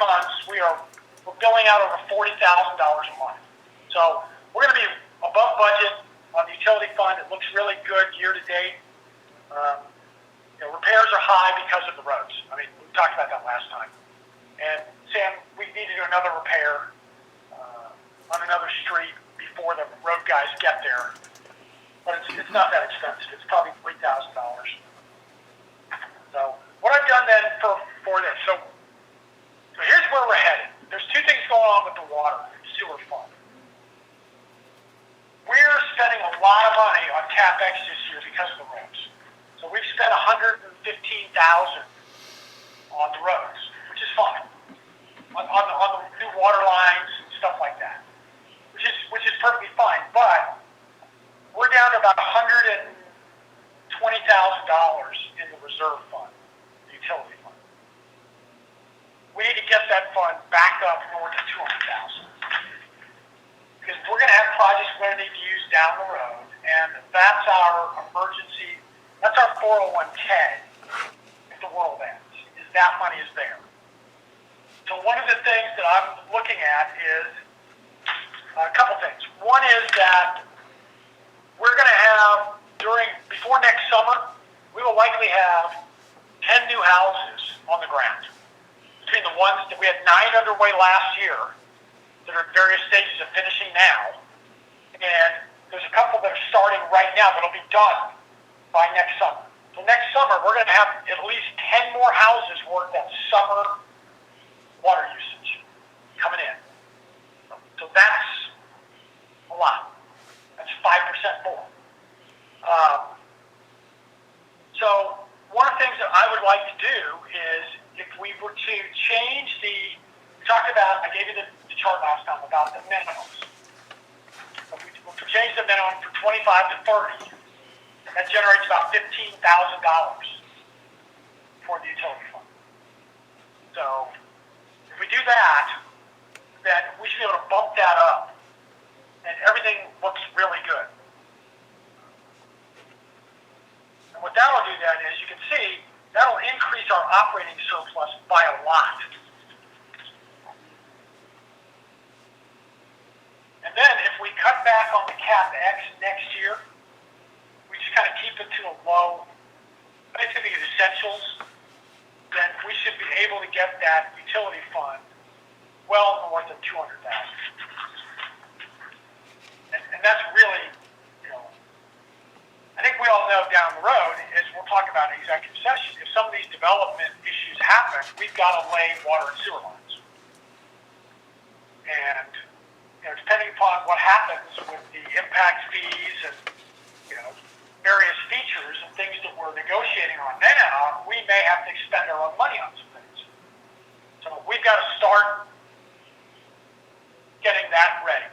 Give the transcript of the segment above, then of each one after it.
months, we're billing out over $40,000 a month. So we're going to be above budget on the utility fund. It looks really good year to date. Repairs are high because of the roads. I mean, we talked about that last time. And Sam, we need to do another repair on another street before the road guys get there. But it's not that expensive. It's probably $3,000. So what I've done then for this, so here's where we're headed. There's two things going on with the water and sewer fund. We're spending a lot of money on CapEx this year because of the roads. So we've spent $115,000 on the roads, which is fine. On the new water lines and stuff like that, which is perfectly fine. But we're down to about $120,000 in the reserve fund, the utility fund. We need to get that fund back up north of $200,000 because we're going to have projects we're going to need to use down the road, and that's our emergency. That's our 401k if the world ends, is that money is there. So one of the things that I'm looking at is a couple things. One is that we're going to have, before next summer, we will likely have 10 new houses on the ground. Between the ones that we had 9 underway last year that are in various stages of finishing now, and there's a couple that are starting right now that will be done by next summer. So next summer, we're going to have at least 10 more houses worth of summer water usage coming in. So that's a lot. That's 5% more. So one of the things that I would like to do is if we were to change we talked about, I gave you the chart last time about the minimums. If we were to change the minimum from 25 to 30, that generates about $15,000 for the utility fund. So if we do that, then we should be able to bump that up, and everything looks really good. And what that'll do then is, you can see, that'll increase our operating surplus by a lot. And then if we cut back on the CapEx next year, we just kind of keep it to a low, basically the essentials, then we should be able to get that utility fund well north of $200,000. And that's really, I think we all know down the road, as we'll talk about in executive session, if some of these development issues happen, we've got to lay water and sewer lines. And depending upon what happens with the impact fees and various features and things that we're negotiating on now, we may have to expend our own money on some things. So we've got to start getting that ready.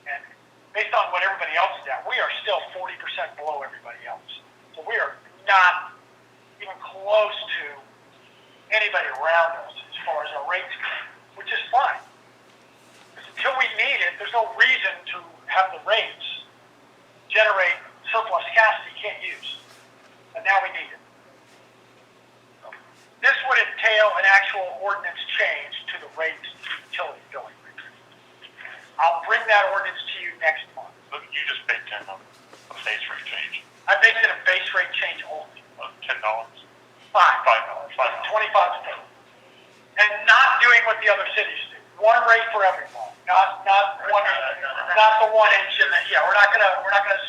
And based on what everybody else is at, we are still 40% below everybody else. So we are not even close to anybody around us as far as our rates go, which is fine. Because until we need it, there's no reason to have the rates generate surplus cash that you can't use. And now we need it. So this would entail an actual ordinance change to the rates utility billing. I'll bring that ordinance to you next month. Look, you just baked in a base rate change. I baked in a base rate change only. $10? $5. $5. $5. 25 to 30. And not doing what the other cities do. One rate for everyone. Not one. Not the 1 inch. And we're not gonna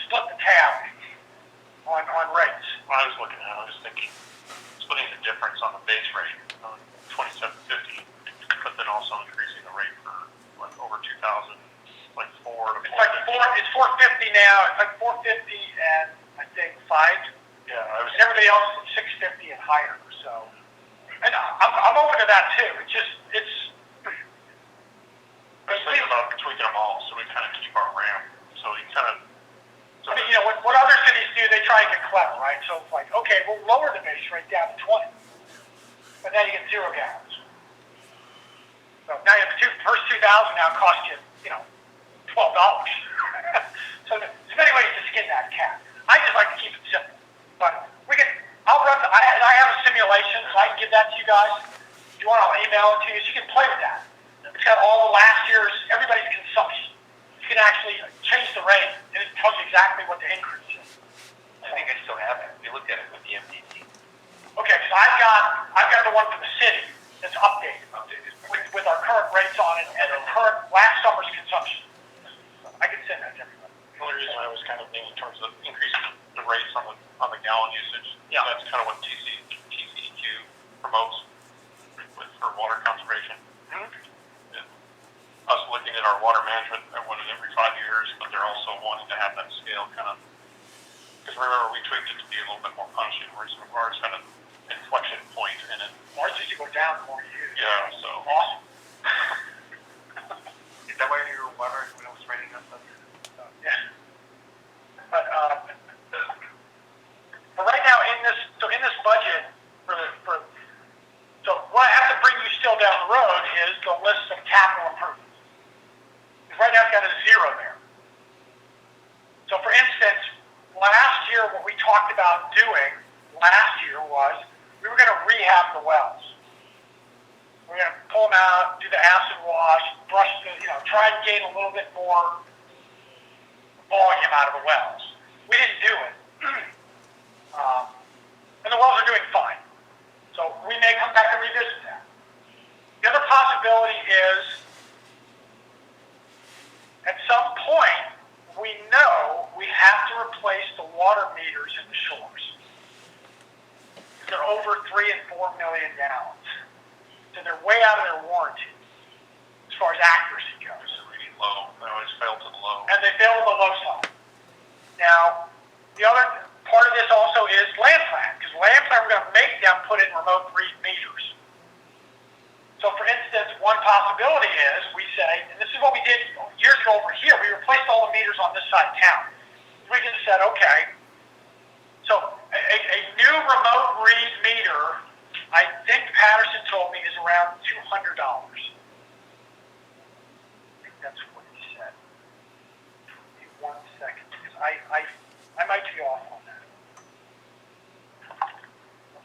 split the tab on rates. When I was looking at it, I was thinking splitting the difference on the base rate on $27.50, but then also increasing the rate for over 2,000, like $4 to $4.50. It's $4.50 now. It's like $4.50 and I think $5. Yeah, and everybody else is $6.50 and higher. So, and I'm open to that too. It's. I was thinking about tweaking them all so we kind of keep our ramp. So you kind of. I mean, what other cities do, they try and get clever, right? So it's like, okay, we'll lower the base rate down to 20, but now you get 0 gallons. So now you have the first 2,000 now cost you, $12. So there's many ways to skin that cat. I just like to keep it simple, but I'll I have a simulation, so I can give that to you guys. If you want, I'll email it to you, so you can play with that. It's got all the last year's, everybody's consumption. You can actually change the rate, and it tells you exactly what the increase is. I think I still have it. We looked at it with the MDT. Okay, so I've got the one from the city that's updated with our current rates on it and the current last summer's consumption. I can send that to everybody. The only reason I was kind of thinking in terms of increasing the rates on the gallon usage, yeah, that's kind of what TCEQ promotes for water conservation. Mm-hmm. And us looking at our water management, I want it every 5 years, but they're also wanting to have that scale kind of, because remember we tweaked it to be a little bit more punishing, whereas ours had an inflection point in it. Ours used to go down the more you use. Yeah, so. Awesome. Is that why your water was rating up? Yeah. But right now in this budget so what I have to bring you still down the road is the list of capital improvements. Because right now I've got a zero there. So for instance, last year what we talked about doing last year was we were going to rehab the wells. We're going to pull them out, do the acid wash, brush try and gain a little bit more volume out of the wells. We didn't do it. And the wells are doing fine. So we may come back and revisit that. The other possibility is at some point we know we have to replace the water meters in the shores. They're over 3 and 4 million gallons. So they're way out of their warranty as far as accuracy goes. They're really low. They always fail to the low. And they fail to the low side. Now, the other part of this also is land plan, because land plan, we're going to make them put in remote read meters. So, for instance, one possibility is we say, and this is what we did years ago over here, we replaced all the meters on this side of town. We just said, okay, so a new remote read meter, I think Patterson told me, is around $200. I think that's what he said. Give me 1 second, because I might be off on that.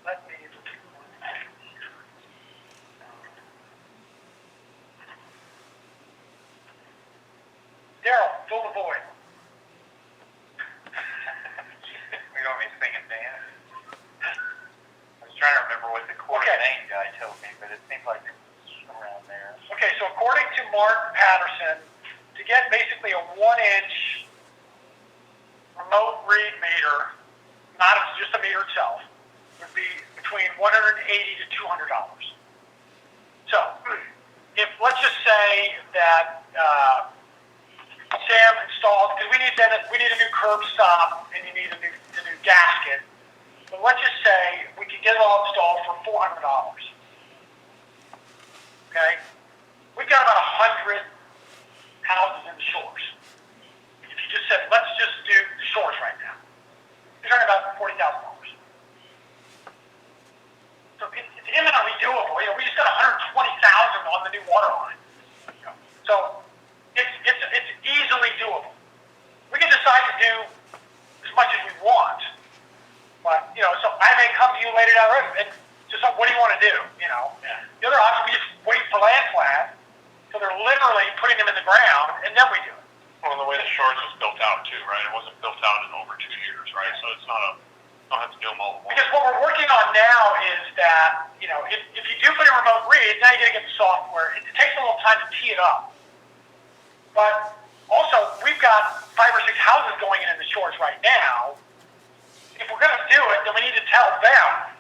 Let me look at 1 second here. Daryl, fill the void. We don't mean singing Dan. I was trying to remember what the core name guy told me, but it seems like it was around there. Okay, so according to Mark Patterson, to get basically a 1-inch remote read meter, not just the meter itself, would be between $180 to $200. So, if let's just say that Sam installed, because we need a new curb stop and you need a new gasket. But let's just say we could get it all installed for $400. Okay, we've got about 100 houses in the shores. If you just said, let's just do the shores right now, you're talking about $40,000. So it's imminently doable. We just got 120,000 on the new water line. So it's easily doable. We can decide to do as much as we want, but so I may come to you later down the road and just what do you want to do? The other option, we just wait for land plan, so they're literally putting them in the ground, and then we do it. Well, the way the shores was built out too, right? It wasn't built out in over 2 years, right? So it's not don't have to do them all at once. Because what we're working on now is that, if you do put in remote read, now you're going to get the software. It takes a little time to tee it up. But also, we've got 5 or 6 houses going in the shores right now. If we're going to do it, then we need to tell them,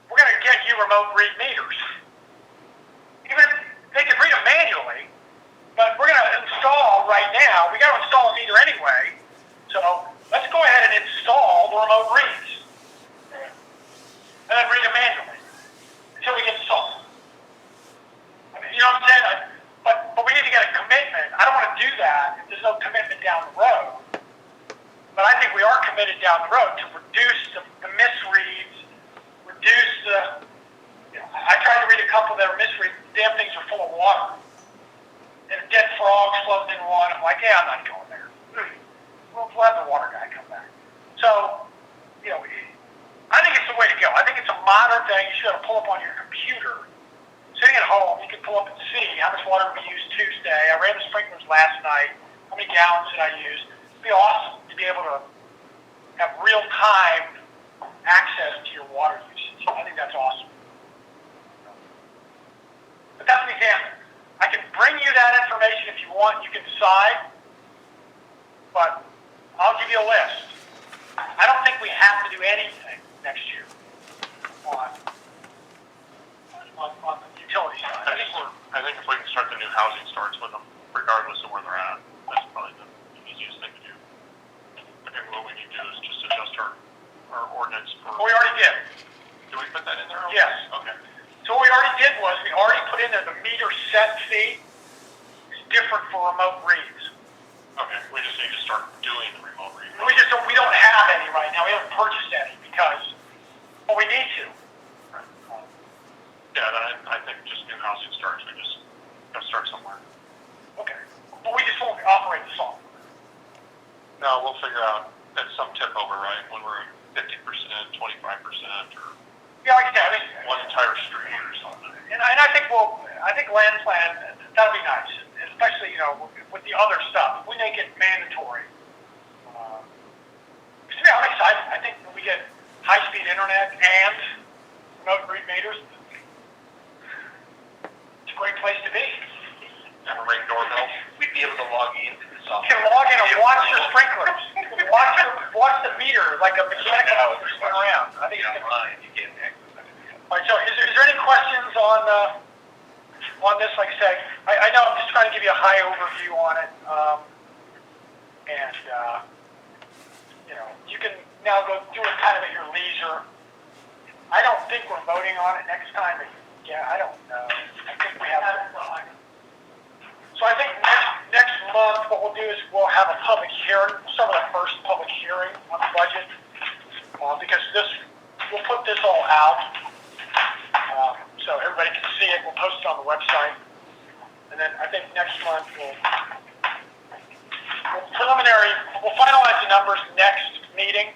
we're going to get you remote read meters. Even if they can read them manually, but we're going to install right now. We got to install a meter anyway. So let's go ahead and install the remote reads. And then read them manually until we get the software. I mean, you know what I'm saying? But we need to get a commitment. I don't want to do that if there's no commitment down the road. But I think we are committed down the road to reduce the misreads, reduce the, I tried to read a couple that are misreads. Damn things are full of water. And a dead frog floating in one. I'm like, yeah, I'm not going there. We'll have the water guy come back. So, I think think it's a modern thing. You should have to pull up on your computer. Sitting at home, you can pull up and see how much water we used Tuesday. I ran the sprinklers last night. How many gallons did I use? It'd be awesome to be able to have real-time access to your water usage. I think that's awesome. But that's an example. I can bring you that information if you want. You can decide. But I'll give you a list. I don't think we have to do anything next year on the utility side. I think if we can start the new housing starts with them, regardless of where they're at, that's probably the easiest thing to do. I think what we need to do is just adjust our ordinance for... We already did. Did we put that in there? Yes. Okay. So what we already did was we already put in there the meter set fee is different for remote reads. Okay, we just need to start doing the remote read. We don't have any right now. We haven't purchased any because, well, we need to. Yeah, I think just new housing starts, we just got to start somewhere. Okay. But we just won't operate the software. No, we'll figure out at some tip over, right, when we're at 50%, 25%, or Yeah, like I said, one entire street or something. and I think land plan, that'll be nice, especially, with the other stuff. If we make it mandatory. I'm excited. I think when we get high-speed internet and remote read meters, it's a great place to be. And a ring doorbell. We'd be able to log into the You software. can log in and watch your sprinklers. You can watch the meter like a mechanic spin around. I think it's good. Online, you get access. All right, so is there any questions on this? Like I say, I know I'm just trying to give you a high overview on it, and you can now go through it kind of at your leisure. I don't think we're voting on it next time. Yeah, I don't know. I think we have. So I think next month what we'll do is we'll have a public hearing. We'll start with the first public hearing on the budget because we'll put this all out so everybody can see it. We'll post it on the website, and then I think next month we'll finalize the numbers next meeting.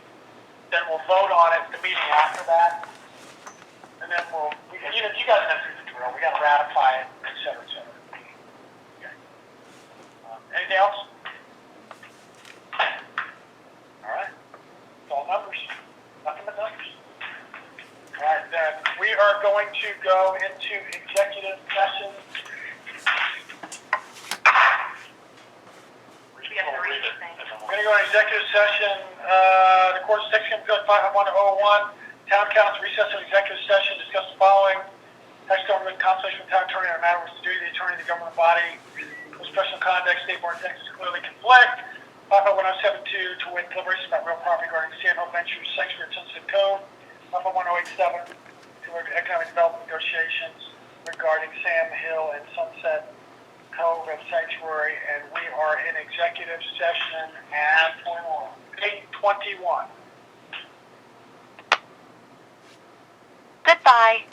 Then we'll vote on it the meeting after that, and then you guys know through the drill. We got to ratify it, et cetera, et cetera. Okay. Anything else? All right. It's all numbers. Nothing but numbers. All right, then we are going to go into executive session. We're going to go into executive session. The court's section code 51001. Town council recess in executive session. Discuss the following: tax government consultation with town attorney on a matter which the duty of the attorney of the government body with special conduct, state board taxes clearly conflict. 51072 to win deliberations about real property regarding CNO Ventures sanctuary and sensitive code. 51087 to economic development negotiations regarding Sam Hill and Sunset Cove and Sanctuary, and we are in executive session at 8:21. Goodbye.